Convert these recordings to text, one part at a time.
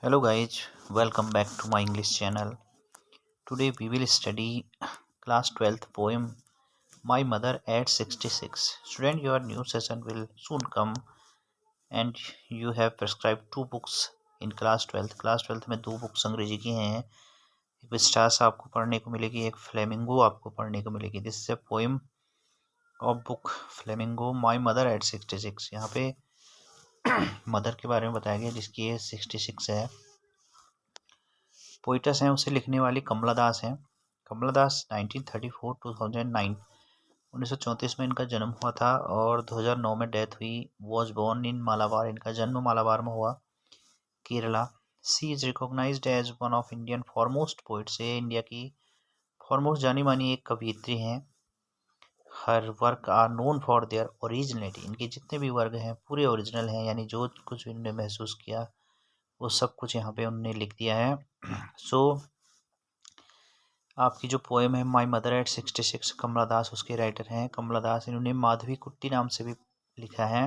Hello guys, welcome back to my English channel. Today we will study class 12th poem My Mother at 66. Student, your new session will soon come and you have prescribed two books in class 12th. Class 12th में दो books अंग्रेजी की हैं. एक Vistas आपको पढ़ने को मिलेगी, एक फ्लेमिंगो आपको पढ़ने को मिलेगी. This is a poem of book flamingo my mother eight 66. यहाँ पे मदर के बारे में बताया गया जिसकी एज 66 है. पोइटस हैं उसे लिखने वाली कमला दास हैं. कमला दास 1934-2009 1934 में इनका जन्म हुआ था और 2009 में डेथ हुई. वॉज बोर्न इन मालाबार, इनका जन्म मालाबार में हुआ, Kerala. She is recognised as one of Indian foremost poets, ये इंडिया की फॉरमोस्ट जानी मानी एक कवियत्री हैं. Her work are known for their originality, इनके जितने भी वर्ग हैं पूरे ओरिजिनल हैं, यानी जो कुछ इन्होंने महसूस किया वो सब कुछ यहाँ पे उन्होंने लिख दिया है. सो आपकी जो पोएम है माई मदर एट 66, कमला दास उसके राइटर हैं. कमला दास इन्होंने माधवी कुट्टी नाम से भी लिखा है.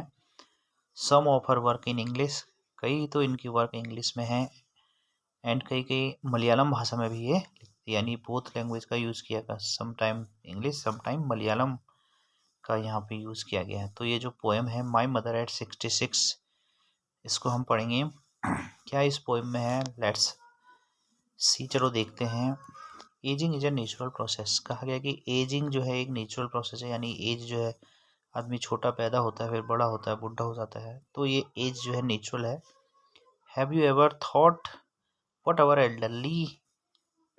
Some of her work in English, कई तो इनकी वर्क इंग्लिश में है एंड कई मलयालम भाषा में भी ये लिखती है, यानी बोथ लैंग्वेज का यूज़ किया गया. Some time English, some time Malayalam का यहाँ पे यूज़ किया गया है. तो ये जो पोएम है माई मदर एट 66, इसको हम पढ़ेंगे. क्या इस पोएम में है, लेट्स सी, चलो देखते हैं. Ageing is a natural process, कहा गया कि एजिंग जो है एक नेचुरल प्रोसेस है, यानी एज जो है आदमी छोटा पैदा होता है फिर बड़ा होता है बुढ़ा हो जाता है, तो ये एज जो है नेचुरल है. Have you ever thought what our elderly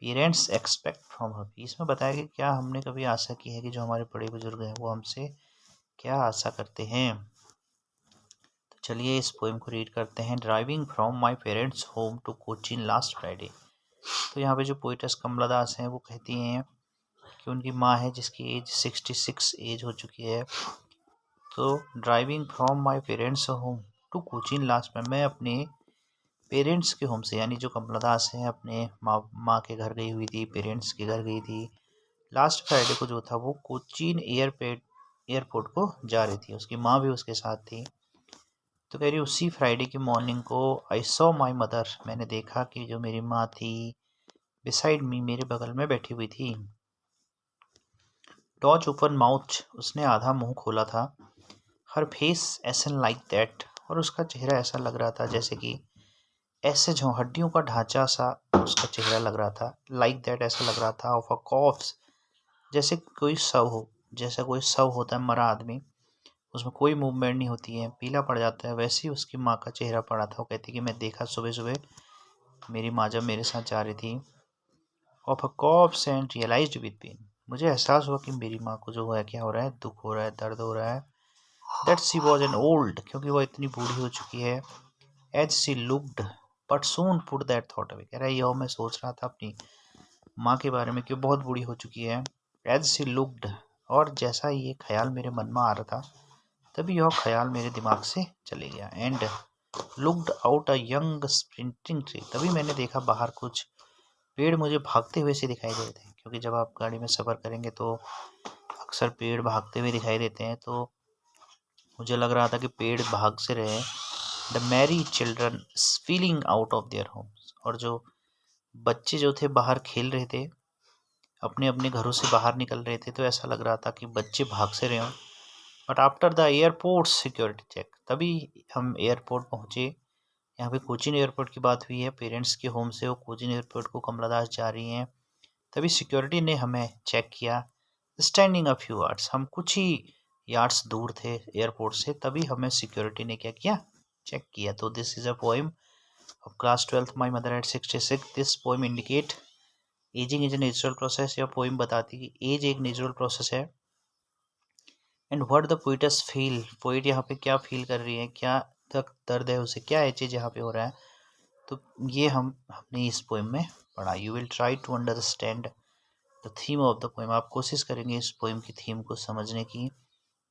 parents expect from her, इसमें बताया कि क्या हमने कभी आशा की है कि जो हमारे बड़े बुजुर्ग हैं वो हमसे क्या आशा करते हैं. तो चलिए इस पोएम को रीड करते हैं. Driving from my parents home to Cochin last Friday. तो यहाँ पे जो पोइटस कमला दास हैं वो कहती हैं कि उनकी माँ है जिसकी एज 66 एज हो चुकी है. तो driving from my parents home to Cochin last में, मैं अपने पेरेंट्स के होम से, यानी जो कमला दास हैं अपने माँ के घर गई हुई थी, पेरेंट्स के घर गई थी. लास्ट फ्राइडे को जो था वो कोचीन एयरपोर्ट को जा रही थी, उसकी माँ भी उसके साथ थी. तो कह रही उसी फ्राइडे की मॉर्निंग को आई सॉ माई मदर, मैंने देखा कि जो मेरी माँ थी बिसाइड मी, मेरे बगल में बैठी हुई थी. टॉच ओपन माउथ, उसने आधा मुंह खोला था. हर फेस एसन लाइक दैट, और उसका चेहरा ऐसा लग रहा था जैसे कि ऐसे जो हड्डियों का ढांचा सा उसका चेहरा लग रहा था. लाइक दैट ऐसा लग रहा था. ऑफ अ कॉप्स, जैसे कोई शव हो, जैसा कोई शव होता है मरा आदमी, उसमें कोई मूवमेंट नहीं होती है, पीला पड़ जाता है, वैसे ही उसकी माँ का चेहरा पड़ा था. वो कहती कि मैं देखा सुबह सुबह मेरी माँ जब मेरे साथ जा रही थी. Of a corpse and realised with pain, मुझे एहसास हुआ कि मेरी माँ को जो है क्या हो रहा है, दुख हो रहा है, दर्द हो रहा है. That she was an old, क्योंकि वह इतनी बूढ़ी हो चुकी है. As she looked but soon put that thought away, कह रहा है यह मैं सोच रहा था अपनी माँ के बारे में कि बहुत बूढ़ी हो चुकी है. एज शी लुक्ड, और जैसा ये ख्याल मेरे मन में आ रहा था तभी यह ख्याल मेरे दिमाग से चले गया. And looked out a young sprinting tree, तभी मैंने देखा बाहर कुछ पेड़ मुझे भागते हुए से दिखाई दे रहे थे, क्योंकि जब आप गाड़ी में सफ़र करेंगे तो अक्सर पेड़ भागते हुए दिखाई देते हैं. तो मुझे लग रहा था कि पेड़ भाग से रहे. The Mary children spilling out of their homes, और जो बच्चे जो थे बाहर खेल रहे थे, अपने अपने घरों से बाहर निकल रहे थे, तो ऐसा लग रहा था कि बच्चे भाग से रहे हों. But after the airport security check, तभी हम एयरपोर्ट पहुँचे. यहाँ पे कोचीन एयरपोर्ट की बात हुई है. पेरेंट्स के होम से वो कोचीन एयरपोर्ट को कमला दास जा रही हैं. तभी सिक्योरिटी ने हमें चेक किया. स्टैंडिंग अ फ्यू यार्ड्स, हम कुछ ही यार्ड्स दूर थे एयरपोर्ट से, तभी हमें सिक्योरिटी ने क्या किया, चेक किया. तो this is a poem of class 12 my mother eight 66. This poem indicate ageing is a natural process. यह पोएम बताती है कि एज एक नेचुरल प्रोसेस है. And what the poet's feel, poet यहाँ पे क्या फील कर रही है, क्या तक दर्द है उसे, क्या चीज़ यहाँ पे हो रहा है, तो ये हमने इस पोएम में पढ़ा. You will try to understand the theme of the poem, आप कोशिश करेंगे इस पोएम की थीम को समझने की.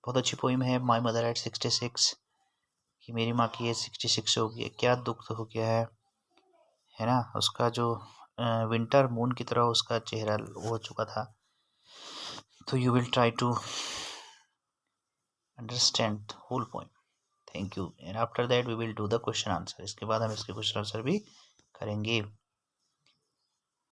बहुत अच्छी पोएम है माई मदर एट 66, कि मेरी माँ की एज 66 हो गई है, क्या दुख हो गया है ना. उसका जो विंटर मून की तरह उसका चेहरा हो चुका था. तो you will try to understand whole poem. Thank you. And after that we will do the question answer, इसके बाद हम इसके क्वेश्चन आंसर भी करेंगे।